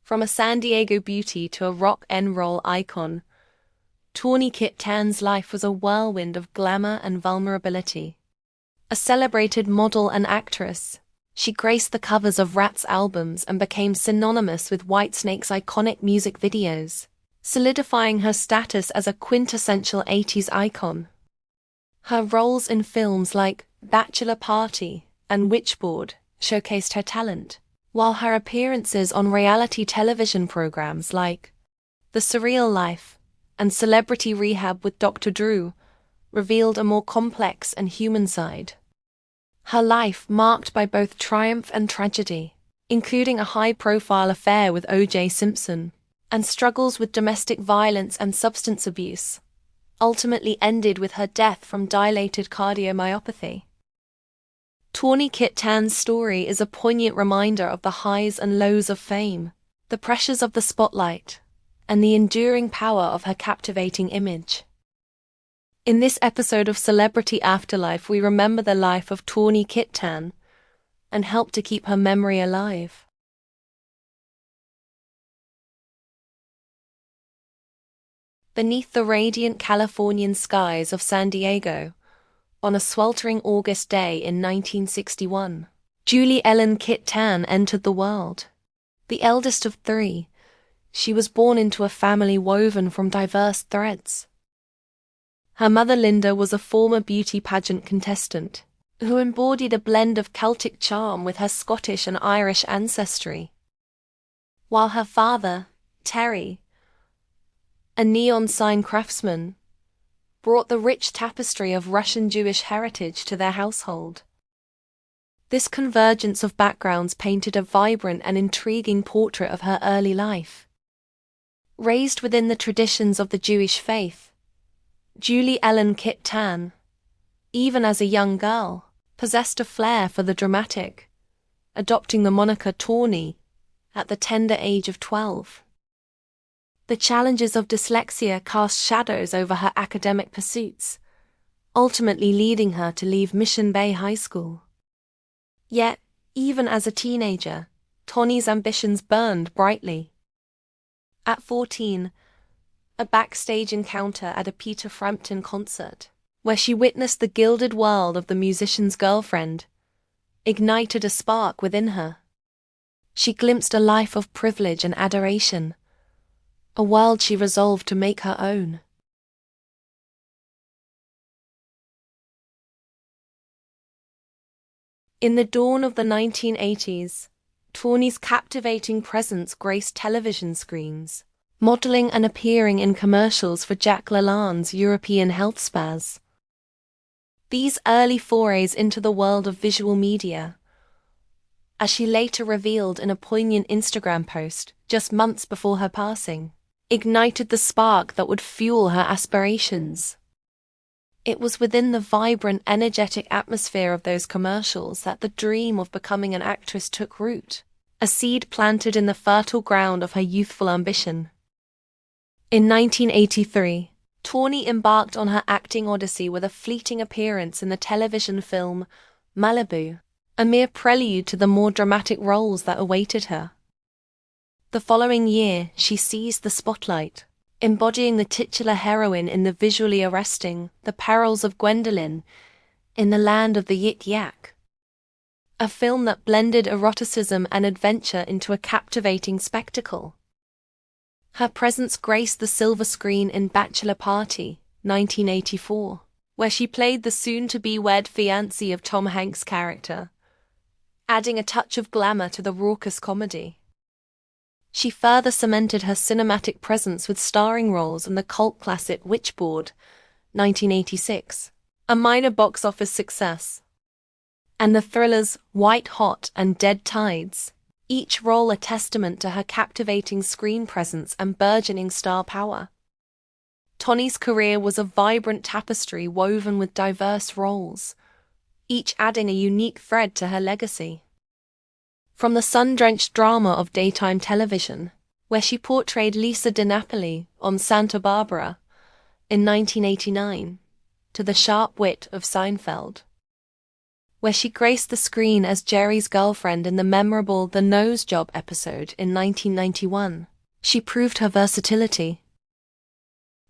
From a San Diego beauty to a rock and roll icon, Tawny Kitaen's life was a whirlwind of glamour and vulnerability. A celebrated model and actress, she graced the covers of Ratt's albums and became synonymous with Whitesnake's iconic music videos, solidifying her status as a quintessential 80s icon. Her roles in films like Bachelor Party and Witchboard showcased her talent, while her appearances on reality television programs like The Surreal Life and Celebrity Rehab with Dr. Drew revealed a more complex and human side. Her life marked by both triumph and tragedy, including a high-profile affair with O.J. Simpson, and struggles with domestic violence and substance abuse, ultimately ended with her death from dilated cardiomyopathy. Tawny Kitaen's story is a poignant reminder of the highs and lows of fame, the pressures of the spotlight, and the enduring power of her captivating image. In this episode of Celebrity Afterlife, we remember the life of Tawny Kitaen and help to keep her memory alive. Beneath the radiant Californian skies of San Diego, on a sweltering August day in 1961, Julie Ellen Kitaen entered the world. The eldest of three, she was born into a family woven from diverse threads. Her mother Linda was a former beauty pageant contestant, who embodied a blend of Celtic charm with her Scottish and Irish ancestry. While her father, Terry, a neon sign craftsman, brought the rich tapestry of Russian Jewish heritage to their household. This convergence of backgrounds painted a vibrant and intriguing portrait of her early life. Raised within the traditions of the Jewish faith, Julie Ellen Kitaen, even as a young girl, possessed a flair for the dramatic, adopting the moniker Tawny at the tender age of 12. The challenges of dyslexia cast shadows over her academic pursuits, ultimately leading her to leave Mission Bay High School. Yet, even as a teenager, Tawny's ambitions burned brightly. At 14, a backstage encounter at a Peter Frampton concert, where she witnessed the gilded world of the musician's girlfriend, ignited a spark within her. She glimpsed a life of privilege and adoration, a world she resolved to make her own. In the dawn of the 1980s, Tawny's captivating presence graced television screens, modeling and appearing in commercials for Jack Lalanne's European health spas. These early forays into the world of visual media, as she later revealed in a poignant Instagram post just months before her passing, ignited the spark that would fuel her aspirations. It was within the vibrant, energetic atmosphere of those commercials that the dream of becoming an actress took root, a seed planted in the fertile ground of her youthful ambition. In 1983, Tawny embarked on her acting odyssey with a fleeting appearance in the television film Malibu, a mere prelude to the more dramatic roles that awaited her. The following year, she seized the spotlight, embodying the titular heroine in the visually arresting The Perils of Gwendolyn in the Land of the Yit Yak, a film that blended eroticism and adventure into a captivating spectacle. Her presence graced the silver screen in Bachelor Party, 1984, where she played the soon-to-be-wed fiancé of Tom Hanks' character, adding a touch of glamour to the raucous comedy. She further cemented her cinematic presence with starring roles in the cult classic Witchboard, 1986, a minor box office success, and the thrillers White Hot and Dead Tides, each role a testament to her captivating screen presence and burgeoning star power. Tawny's career was a vibrant tapestry woven with diverse roles, each adding a unique thread to her legacy. From the sun-drenched drama of daytime television, where she portrayed Lisa DiNapoli on Santa Barbara in 1989, to the sharp wit of Seinfeld, where she graced the screen as Jerry's girlfriend in the memorable The Nose Job episode in 1991. She proved her versatility.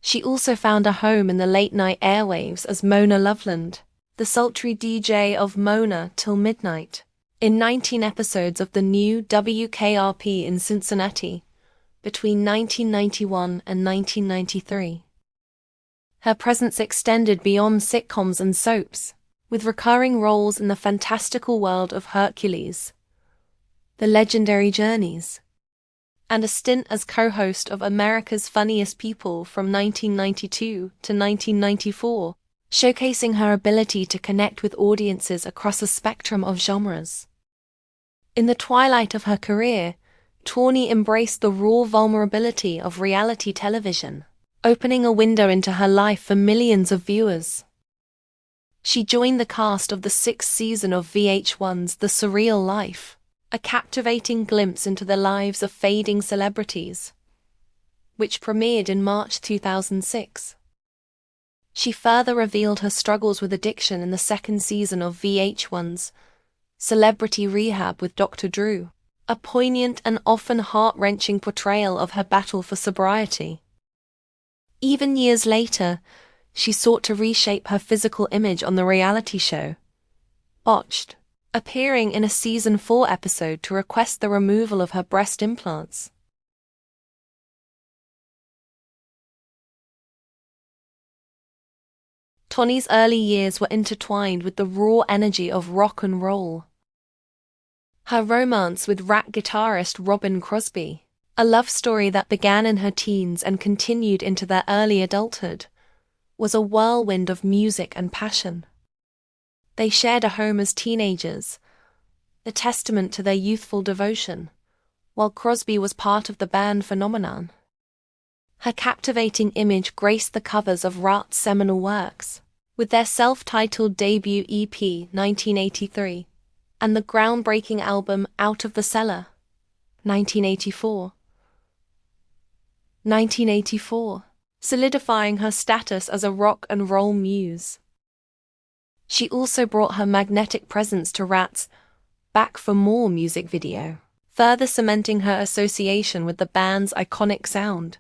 She also found a home in the late-night airwaves as Mona Loveland, the sultry DJ of Mona Till Midnight, in 19 episodes of the new WKRP in Cincinnati, between 1991 and 1993. Her presence extended beyond sitcoms and soaps, with recurring roles in the fantastical world of Hercules, The Legendary Journeys, and a stint as co-host of America's Funniest People from 1992 to 1994, showcasing her ability to connect with audiences across a spectrum of genres. In the twilight of her career, Tawny embraced the raw vulnerability of reality television, opening a window into her life for millions of viewers. She joined the cast of the 6th season of VH1's The Surreal Life, a captivating glimpse into the lives of fading celebrities, which premiered in March 2006. She further revealed her struggles with addiction in the 2nd season of VH1's Celebrity Rehab with Dr. Drew, a poignant and often heart-wrenching portrayal of her battle for sobriety. Even years later, she sought to reshape her physical image on the reality show Botched, appearing in a season 4 episode to request the removal of her breast implants. Tawny's early years were intertwined with the raw energy of rock and roll. Her romance with Ratt guitarist Robin Crosby, a love story that began in her teens and continued into their early adulthood, was a whirlwind of music and passion. They shared a home as teenagers, a testament to their youthful devotion, while Crosby was part of the band phenomenon. Her captivating image graced the covers of Ratt's seminal works, with their self-titled debut EP 1983, and the groundbreaking album Out of the Cellar 1984, solidifying her status as a rock and roll muse. She also brought her magnetic presence to Ratt's Back for More music video, further cementing her association with the band's iconic sound.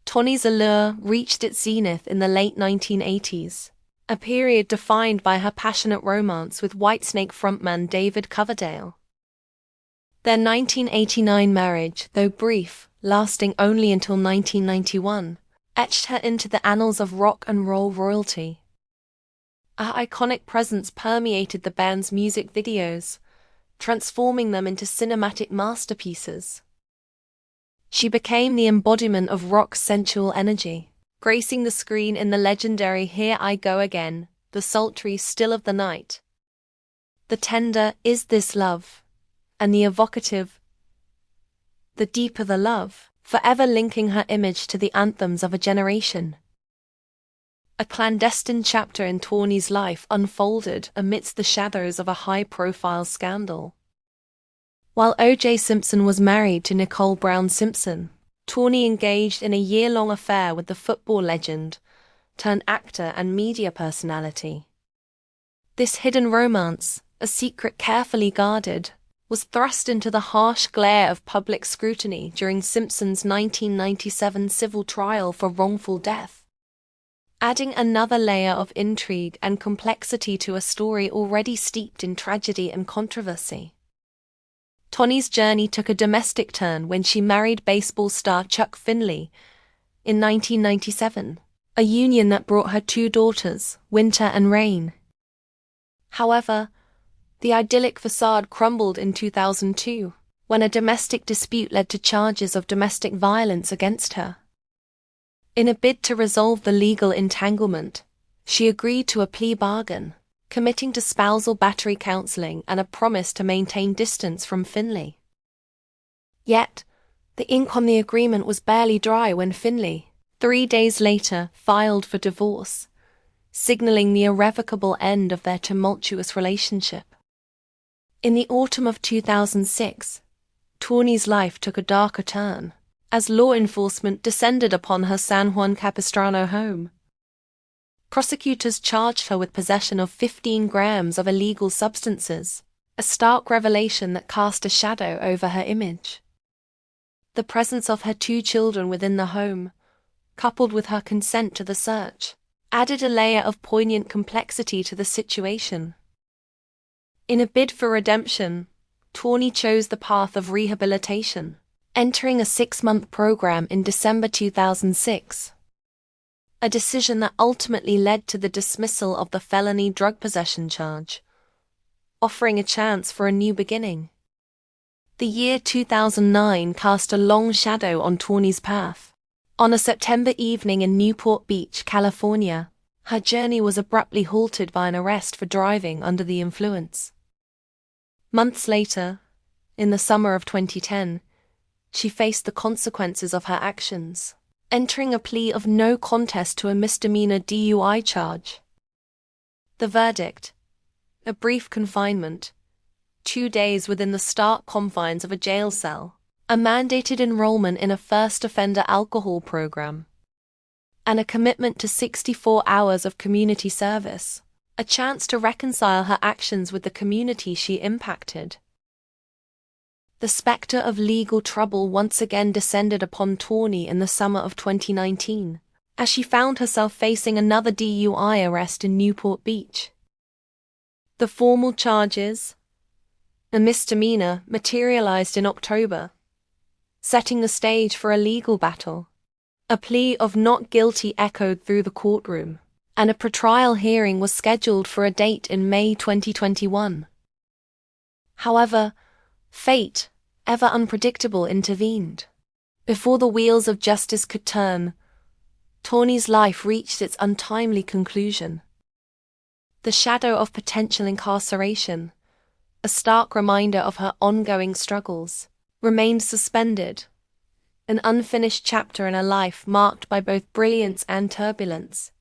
Tawny's allure reached its zenith in the late 1980s, a period defined by her passionate romance with Whitesnake frontman David Coverdale. Their 1989 marriage, though brief, lasting only until 1991, etched her into the annals of rock and roll royalty. Her iconic presence permeated the band's music videos, transforming them into cinematic masterpieces. She became the embodiment of rock's sensual energy, gracing the screen in the legendary Here I Go Again, the sultry Still of the Night, the tender Is This Love, and the evocative The Deeper the Love, forever linking her image to the anthems of a generation. A clandestine chapter in Tawny's life unfolded amidst the shadows of a high-profile scandal. While O.J. Simpson was married to Nicole Brown Simpson, Tawny engaged in a year-long affair with the football legend, turned actor and media personality. This hidden romance, a secret carefully guarded, was thrust into the harsh glare of public scrutiny during Simpson's 1997 civil trial for wrongful death, adding another layer of intrigue and complexity to a story already steeped in tragedy and controversy. Tawny's journey took a domestic turn when she married baseball star Chuck Finley in 1997, a union that brought her 2 daughters, Winter and Rain. However, the idyllic facade crumbled in 2002, when a domestic dispute led to charges of domestic violence against her. In a bid to resolve the legal entanglement, she agreed to a plea bargain, committing to spousal battery counseling and a promise to maintain distance from Finley. Yet, the ink on the agreement was barely dry when Finley, 3 days later, filed for divorce, signaling the irrevocable end of their tumultuous relationship. In the autumn of 2006, Tawny's life took a darker turn, as law enforcement descended upon her San Juan Capistrano home. Prosecutors charged her with possession of 15 grams of illegal substances, a stark revelation that cast a shadow over her image. The presence of her 2 children within the home, coupled with her consent to the search, added a layer of poignant complexity to the situation. In a bid for redemption, Tawny chose the path of rehabilitation, entering a 6-month program in December 2006. A decision that ultimately led to the dismissal of the felony drug possession charge, offering a chance for a new beginning. The year 2009 cast a long shadow on Tawny's path. On a September evening in Newport Beach, California, her journey was abruptly halted by an arrest for driving under the influence. Months later, in the summer of 2010, she faced the consequences of her actions, entering a plea of no contest to a misdemeanor DUI charge. The verdict: a brief confinement, 2 days within the stark confines of a jail cell, a mandated enrollment in a first offender alcohol program, and a commitment to 64 hours of community service, a chance to reconcile her actions with the community she impacted. The specter of legal trouble once again descended upon Tawny in the summer of 2019, as she found herself facing another DUI arrest in Newport Beach. The formal charges, a misdemeanor, materialized in October, setting the stage for a legal battle. A plea of not guilty echoed through the courtroom, and a pretrial hearing was scheduled for a date in May 2021. However, fate, ever unpredictable, intervened. Before the wheels of justice could turn, Tawny's life reached its untimely conclusion. The shadow of potential incarceration, a stark reminder of her ongoing struggles, remained suspended, an unfinished chapter in a life marked by both brilliance and turbulence.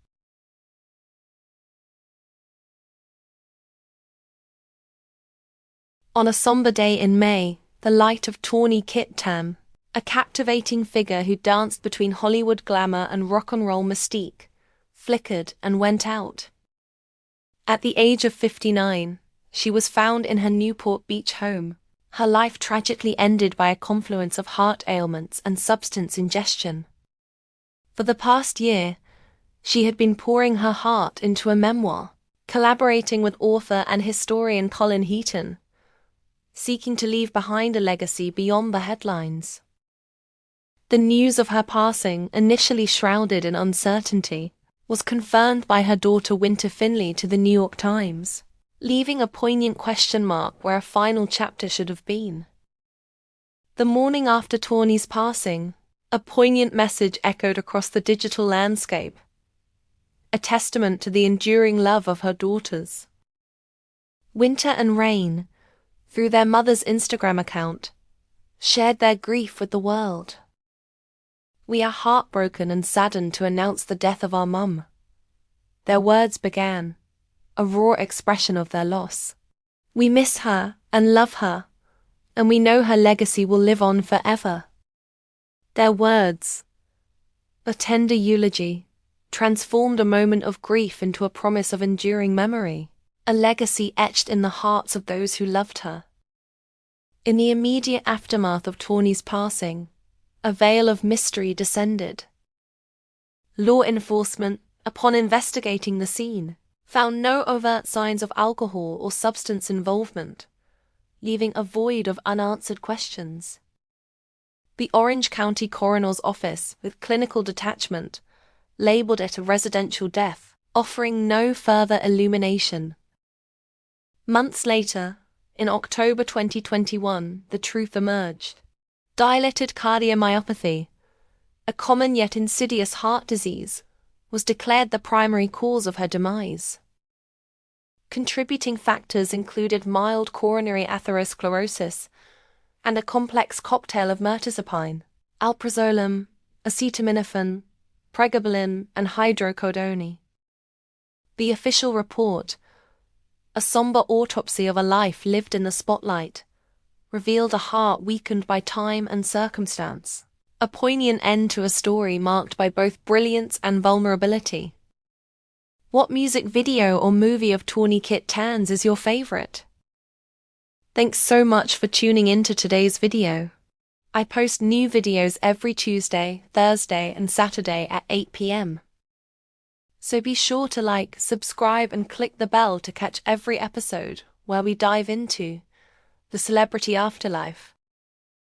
On a somber day in May, the light of Tawny Kitaen, a captivating figure who danced between Hollywood glamour and rock and roll mystique, flickered and went out. At the age of 59, she was found in her Newport Beach home, her life tragically ended by a confluence of heart ailments and substance ingestion. For the past year, she had been pouring her heart into a memoir, collaborating with author and historian Tawny Kitaen, seeking to leave behind a legacy beyond the headlines. The news of her passing, initially shrouded in uncertainty, was confirmed by her daughter Winter Finley to the New York Times, leaving a poignant question mark where a final chapter should have been. The morning after Tawny's passing, a poignant message echoed across the digital landscape, a testament to the enduring love of her daughters. Winter and Rain, through their mother's Instagram account, shared their grief with the world. "We are heartbroken and saddened to announce the death of our mum." Their words began, a raw expression of their loss. "We miss her and love her, and we know her legacy will live on forever." Their words, a tender eulogy, transformed a moment of grief into a promise of enduring memory, a legacy etched in the hearts of those who loved her. In the immediate aftermath of Tawny's passing, a veil of mystery descended. Law enforcement, upon investigating the scene, found no overt signs of alcohol or substance involvement, leaving a void of unanswered questions. The Orange County Coroner's Office, with clinical detachment, labeled it a residential death, offering no further illumination. Months later, in October 2021, the truth emerged. Dilated cardiomyopathy, a common yet insidious heart disease, was declared the primary cause of her demise. Contributing factors included mild coronary atherosclerosis and a complex cocktail of mirtazapine, alprazolam, acetaminophen, pregabalin, and hydrocodone. The official report, a somber autopsy of a life lived in the spotlight, revealed a heart weakened by time and circumstance, a poignant end to a story marked by both brilliance and vulnerability. What music video or movie of Tawny Kitaen's is your favorite? Thanks so much for tuning in to today's video. I post new videos every Tuesday, Thursday, and Saturday at 8 p.m. So be sure to like, subscribe, and click the bell to catch every episode where we dive into the celebrity afterlife.